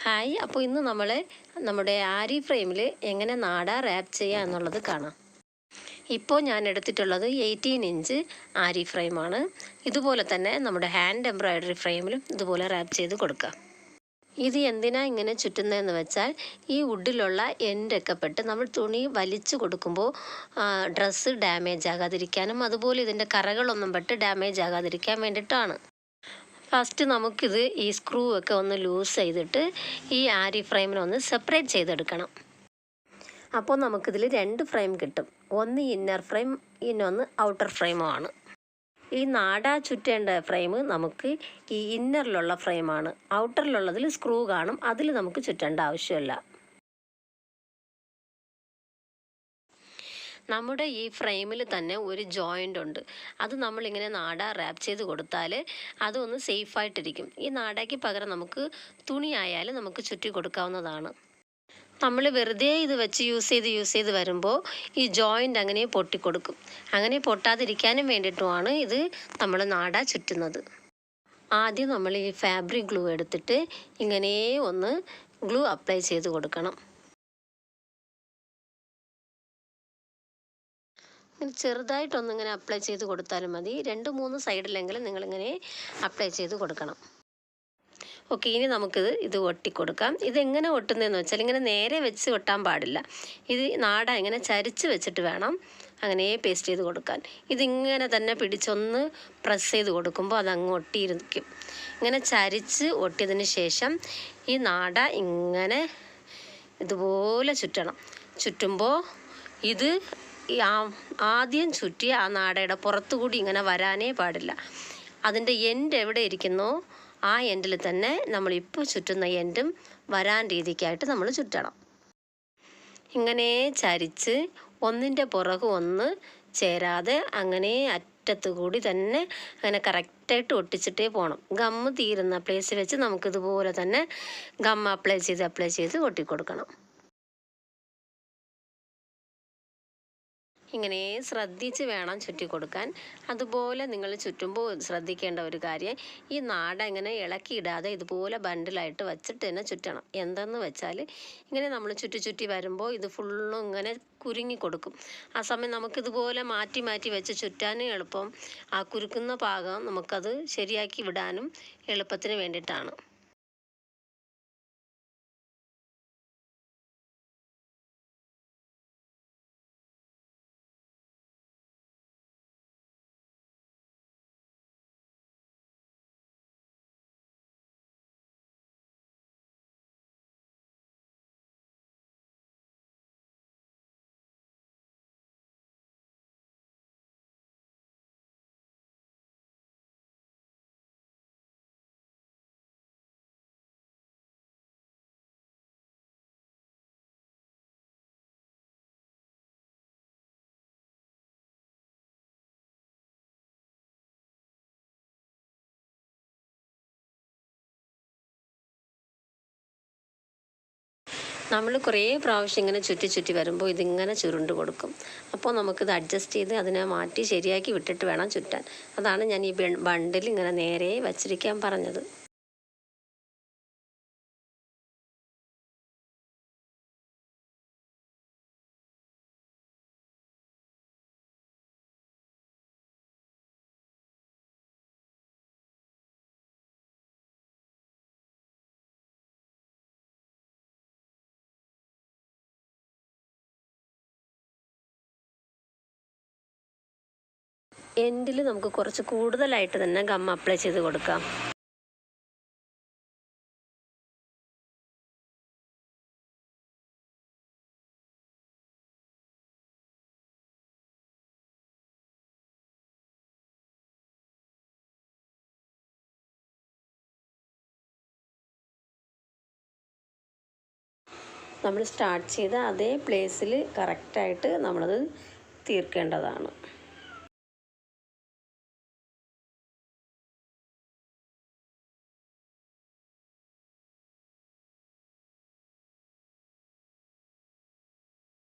Hi, അപ്പോൾ ഇന്ന് നമ്മൾ നമ്മുടെ ആരി ഫ്രെയിമിൽ എങ്ങനെ നാട റാപ്പ് ചെയ്യുക എന്നുള്ളത് കാണാം. ഇപ്പോൾ ഞാൻ എടുത്തിട്ടുള്ളത് 18 ഇഞ്ച് ആരി ഫ്രെയിമാണ്. ഇതുപോലെ തന്നെ നമ്മുടെ ഹാൻഡ് എംബ്രോയ്ഡറി ഫ്രെയിമിലും ഇതുപോലെ റാപ്പ് ചെയ്ത് കൊടുക്കാം. ഇത് എന്തിനാ ഇങ്ങനെ ചുറ്റുന്നതെന്ന് വെച്ചാൽ ഈ വുഡിലുള്ള എൻഡൊക്കെ പെട്ട് നമ്മൾ തുണി വലിച്ചു കൊടുക്കുമ്പോൾ ഡ്രസ്സ് ഡാമേജ് ആകാതിരിക്കാനും അതുപോലെ ഇതിൻ്റെ കറകളൊന്നും പെട്ട് ഡാമേജ് ആകാതിരിക്കാൻ വേണ്ടിയിട്ടാണ്. ഫസ്റ്റ് നമുക്കിത് ഈ സ്ക്രൂ ഒക്കെ ഒന്ന് ലൂസ് ചെയ്തിട്ട് ഈ ആരി ഫ്രെയിമിനൊന്ന് സെപ്പറേറ്റ് ചെയ്തെടുക്കണം. അപ്പോൾ നമുക്കിതിൽ 2 ഫ്രെയിം കിട്ടും. ഒന്ന് ഇന്നർ ഫ്രെയിം, ഇന്നൊന്ന് ഔട്ടർ ഫ്രെയിമുമാണ്. ഈ നാട ചുറ്റേണ്ട ഫ്രെയിം നമുക്ക് ഈ ഇന്നറിലുള്ള ഫ്രെയിമാണ്. ഔട്ടറിലുള്ളതിൽ സ്ക്രൂ കാണും, അതിൽ നമുക്ക് ചുറ്റേണ്ട ആവശ്യമില്ല. നമ്മുടെ ഈ ഫ്രെയിമിൽ തന്നെ ഒരു ജോയിൻ്റ് ഉണ്ട്. അത് നമ്മളിങ്ങനെ നാട റാപ്പ് ചെയ്ത് കൊടുത്താൽ അതൊന്ന് സേഫായിട്ടിരിക്കും. ഈ നാടയ്ക്ക് പകരം നമുക്ക് തുണി ആയാലും നമുക്ക് ചുറ്റി കൊടുക്കാവുന്നതാണ്. നമ്മൾ വെറുതെ ഇത് വെച്ച് യൂസ് ചെയ്ത് വരുമ്പോൾ ഈ ജോയിൻ്റ് അങ്ങനെ പൊട്ടിക്കൊടുക്കും. അങ്ങനെ പൊട്ടാതിരിക്കാനും വേണ്ടിയിട്ടുമാണ് ഇത് നമ്മൾ നാട ചുറ്റുന്നത്. ആദ്യം നമ്മൾ ഈ ഫാബ്രിക് ഗ്ലൂ എടുത്തിട്ട് ഇങ്ങനെ ഒന്ന് ഗ്ലൂ അപ്ലൈ ചെയ്ത് കൊടുക്കണം. ഇങ്ങനെ ചെറുതായിട്ടൊന്നിങ്ങനെ അപ്ലൈ ചെയ്ത് കൊടുത്താലും മതി. 2-3 സൈഡിലെങ്കിലും നിങ്ങളിങ്ങനെ അപ്ലൈ ചെയ്ത് കൊടുക്കണം. ഓക്കെ, ഇനി നമുക്കിത് ഒട്ടിക്കൊടുക്കാം. ഇതെങ്ങനെ ഒട്ടുന്നതെന്ന് വെച്ചാൽ ഇങ്ങനെ നേരെ വെച്ച് ഒട്ടാൻ പാടില്ല. ഇത് നാട ഇങ്ങനെ ചരിച്ച് വെച്ചിട്ട് വേണം അങ്ങനെ പേസ്റ്റ് ചെയ്ത് കൊടുക്കാൻ. ഇതിങ്ങനെ തന്നെ പിടിച്ചൊന്ന് പ്രസ് ചെയ്ത് കൊടുക്കുമ്പോൾ അതങ്ങ് ഒട്ടിയിരിക്കും. ഇങ്ങനെ ചരിച്ച് ഒട്ടിയതിന് ശേഷം ഈ നാട ഇങ്ങനെ ഇതുപോലെ ചുറ്റണം. ചുറ്റുമ്പോൾ ഇത് ആദ്യം ചുറ്റി ആ നാടയുടെ പുറത്തുകൂടി ഇങ്ങനെ വരാനേ പാടില്ല. അതിൻ്റെ എൻഡ് എവിടെ ഇരിക്കുന്നോ ആ എൻഡിൽ തന്നെ നമ്മളിപ്പോൾ ചുറ്റുന്ന എൻഡും വരാൻ രീതിക്കായിട്ട് നമ്മൾ ചുറ്റണം. ഇങ്ങനെ ചരിച്ച് ഒന്നിൻ്റെ പുറകെ ഒന്ന് ചേരാതെ അങ്ങനെ അറ്റത്ത് കൂടി തന്നെ അങ്ങനെ കറക്റ്റായിട്ട് ഒട്ടിച്ചിട്ടേ പോകണം. ഗമ്മ് തീരുന്ന പ്ലേസ് വെച്ച് നമുക്കിതുപോലെ തന്നെ ഗമ്മ് അപ്ലൈ ചെയ്ത് ഒട്ടിക്കൊടുക്കണം. ഇങ്ങനെ ശ്രദ്ധിച്ച് വേണം ചുറ്റി കൊടുക്കാൻ. അതുപോലെ നിങ്ങൾ ചുറ്റുമ്പോൾ ശ്രദ്ധിക്കേണ്ട ഒരു കാര്യം, ഈ നാട ഇങ്ങനെ ഇളക്കിയിടാതെ ഇതുപോലെ ബണ്ടിലായിട്ട് വച്ചിട്ട് തന്നെ ചുറ്റണം. എന്തെന്ന് വെച്ചാൽ ഇങ്ങനെ നമ്മൾ ചുറ്റി വരുമ്പോൾ ഇത് ഫുള്ളും ഇങ്ങനെ കുരുങ്ങി കൊടുക്കും. ആ സമയം നമുക്കിതുപോലെ മാറ്റി വെച്ച് ചുറ്റാനും എളുപ്പം, ആ കുരുക്കുന്ന ഭാഗം നമുക്കത് ശരിയാക്കി വിടാനും എളുപ്പത്തിന് വേണ്ടിയിട്ടാണ്. നമ്മൾ കുറേ പ്രാവശ്യം ഇങ്ങനെ ചുറ്റി വരുമ്പോൾ ഇതിങ്ങനെ ചുരുണ്ട് കൊടുക്കും. അപ്പോൾ നമുക്കിത് അഡ്ജസ്റ്റ് ചെയ്ത് അതിനെ മാറ്റി ശരിയാക്കി വിട്ടിട്ട് വേണം ചുറ്റാൻ. അതാണ് ഞാൻ ഈ ബണ്ടിൽ ഇങ്ങനെ നേരെ വച്ചിരിക്കാൻ പറഞ്ഞത്. എൻഡിൽ നമുക്ക് കുറച്ച് കൂടുതലായിട്ട് തന്നെ ഗം അപ്ലൈ ചെയ്ത് കൊടുക്കാം. നമ്മൾ സ്റ്റാർട്ട് ചെയ്ത അതേ പ്ലേസിൽ കറക്റ്റായിട്ട് നമ്മളത് തീർക്കേണ്ടതാണ്.